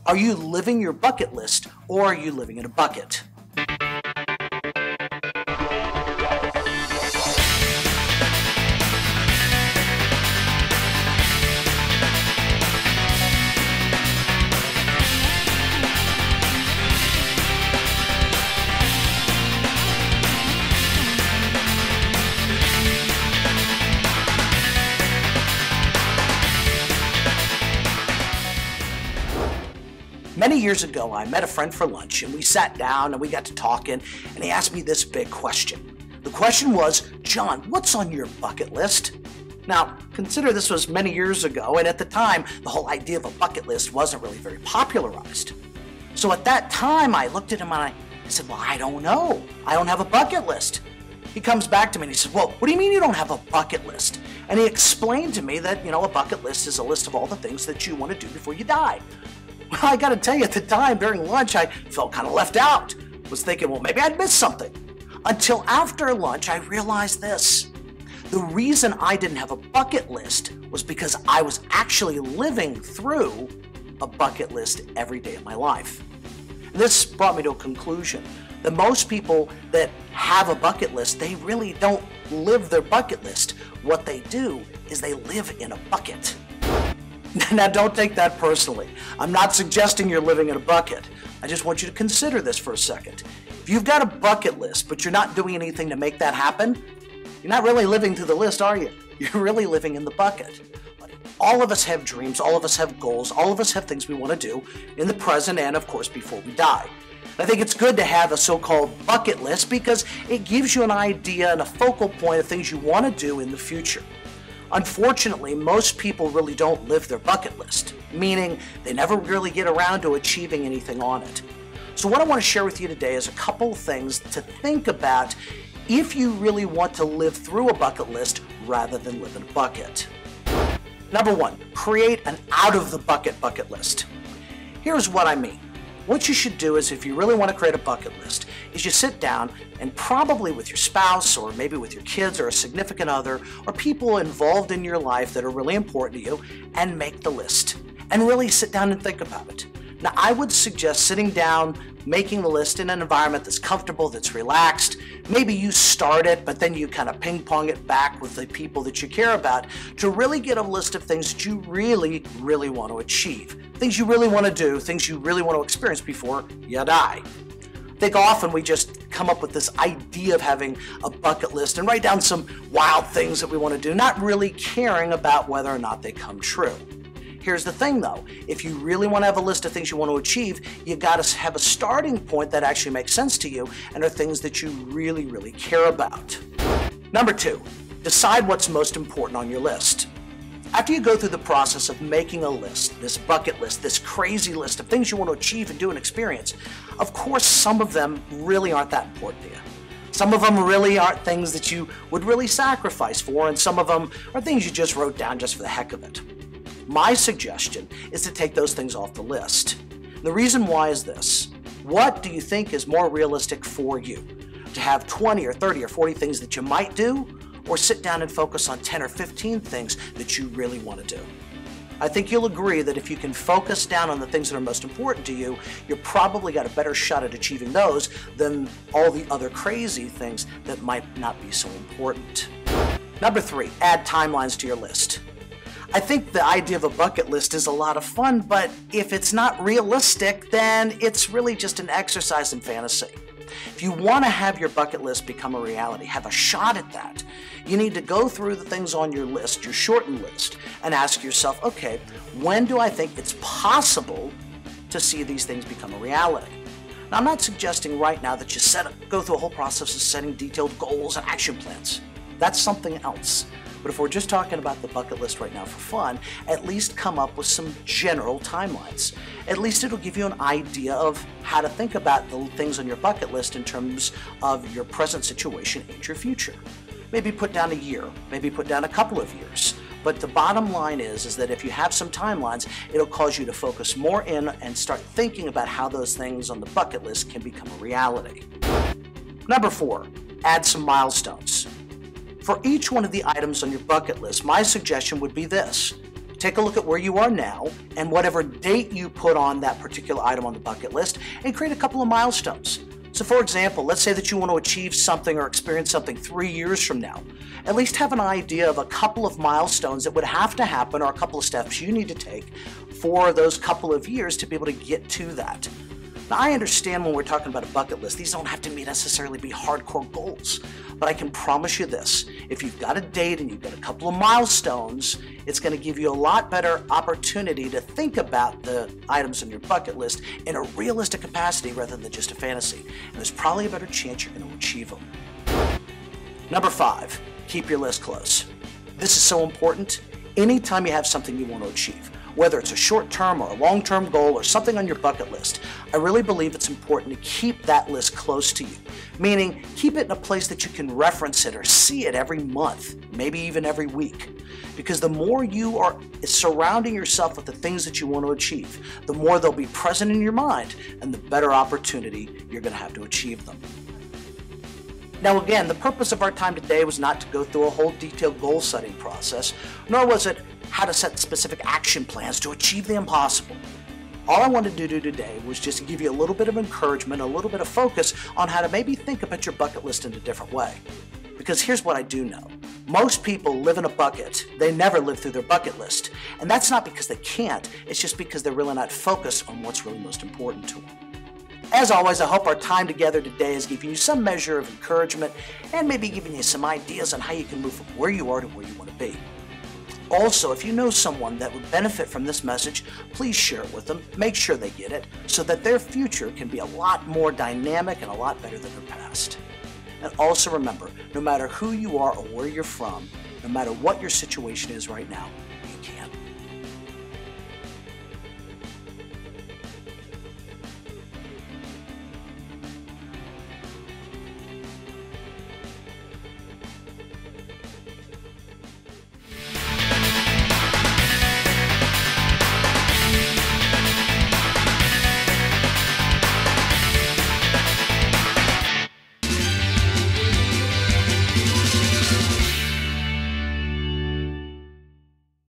Are you living your bucket list, or are you living in a bucket? Many years ago, I met a friend for lunch, and we sat down and we got to talking, and he asked me this big question. The question was, John, what's on your bucket list? Now, consider this was many years ago, and at the time, the whole idea of a bucket list wasn't really very popularized. So at that time, I looked at him and I said, well, I don't know. I don't have a bucket list. He comes back to me and he says, well, what do you mean you don't have a bucket list? And he explained to me that, a bucket list is a list of all the things that you want to do before you die. Well, I got to tell you, at the time during lunch, I felt kind of left out. Was thinking, well, maybe I'd missed something. Until after lunch, I realized this. The reason I didn't have a bucket list was because I was actually living through a bucket list every day of my life. And this brought me to a conclusion that most people that have a bucket list, they really don't live their bucket list. What they do is they live in a bucket. Now, don't take that personally. I'm not suggesting you're living in a bucket. I just want you to consider this for a second. If you've got a bucket list, but you're not doing anything to make that happen, you're not really living through the list, are you? You're really living in the bucket. All of us have dreams, all of us have goals, all of us have things we want to do in the present and, of course, before we die. I think it's good to have a so-called bucket list because it gives you an idea and a focal point of things you want to do in the future. Unfortunately, most people really don't live their bucket list, meaning they never really get around to achieving anything on it. So what I want to share with you today is a couple of things to think about if you really want to live through a bucket list rather than live in a bucket. Number one, create an out-of-the-bucket bucket list. Here's what I mean. What you should do is, if you really want to create a bucket list, is you sit down and probably with your spouse or maybe with your kids or a significant other or people involved in your life that are really important to you and make the list and really sit down and think about it. Now, I would suggest sitting down, making the list in an environment that's comfortable, that's relaxed. Maybe you start it, but then you kind of ping-pong it back with the people that you care about to really get a list of things that you really, really want to achieve. Things you really want to do, things you really want to experience before you die. I think often we just come up with this idea of having a bucket list and write down some wild things that we want to do, not really caring about whether or not they come true. Here's the thing though, if you really want to have a list of things you want to achieve, you got to have a starting point that actually makes sense to you and are things that you really, really care about. Number two, decide what's most important on your list. After you go through the process of making a list, this bucket list, this crazy list of things you want to achieve and do and experience, of course some of them really aren't that important to you. Some of them really aren't things that you would really sacrifice for, and some of them are things you just wrote down just for the heck of it. My suggestion is to take those things off the list. The reason why is this. What do you think is more realistic for you? To have 20 or 30 or 40 things that you might do, or sit down and focus on 10 or 15 things that you really want to do? I think you'll agree that if you can focus down on the things that are most important to you, you've probably got a better shot at achieving those than all the other crazy things that might not be so important. Number three, add timelines to your list. I think the idea of a bucket list is a lot of fun, but if it's not realistic, then it's really just an exercise in fantasy. If you want to have your bucket list become a reality, have a shot at that, you need to go through the things on your list, your shortened list, and ask yourself, okay, when do I think it's possible to see these things become a reality? Now, I'm not suggesting right now that you go through a whole process of setting detailed goals and action plans. That's something else. But if we're just talking about the bucket list right now for fun, at least come up with some general timelines. At least it'll give you an idea of how to think about the things on your bucket list in terms of your present situation and your future. Maybe put down a year, maybe put down a couple of years. But the bottom line is that if you have some timelines, it'll cause you to focus more in and start thinking about how those things on the bucket list can become a reality. Number four, add some milestones. For each one of the items on your bucket list, my suggestion would be this. Take a look at where you are now and whatever date you put on that particular item on the bucket list and create a couple of milestones. So for example, let's say that you want to achieve something or experience something 3 years from now. At least have an idea of a couple of milestones that would have to happen or a couple of steps you need to take for those couple of years to be able to get to that. Now, I understand when we're talking about a bucket list, these don't have to necessarily be hardcore goals, but I can promise you this, if you've got a date and you've got a couple of milestones, it's going to give you a lot better opportunity to think about the items on your bucket list in a realistic capacity rather than just a fantasy, and there's probably a better chance you're going to achieve them. Number 5, keep your list close. This is so important. Anytime you have something you want to achieve, whether it's a short-term or a long-term goal or something on your bucket list, I really believe it's important to keep that list close to you. Meaning, keep it in a place that you can reference it or see it every month, maybe even every week. Because the more you are surrounding yourself with the things that you want to achieve, the more they'll be present in your mind and the better opportunity you're going to have to achieve them. Now again, the purpose of our time today was not to go through a whole detailed goal setting process, nor was it how to set specific action plans to achieve the impossible. All I wanted to do today was just to give you a little bit of encouragement, a little bit of focus on how to maybe think about your bucket list in a different way. Because here's what I do know. Most people live in a bucket. They never live through their bucket list. And that's not because they can't, it's just because they're really not focused on what's really most important to them. As always, I hope our time together today has given you some measure of encouragement and maybe giving you some ideas on how you can move from where you are to where you want to be. Also, if you know someone that would benefit from this message, please share it with them. Make sure they get it so that their future can be a lot more dynamic and a lot better than their past. And also remember, no matter who you are or where you're from, no matter what your situation is right now, you can.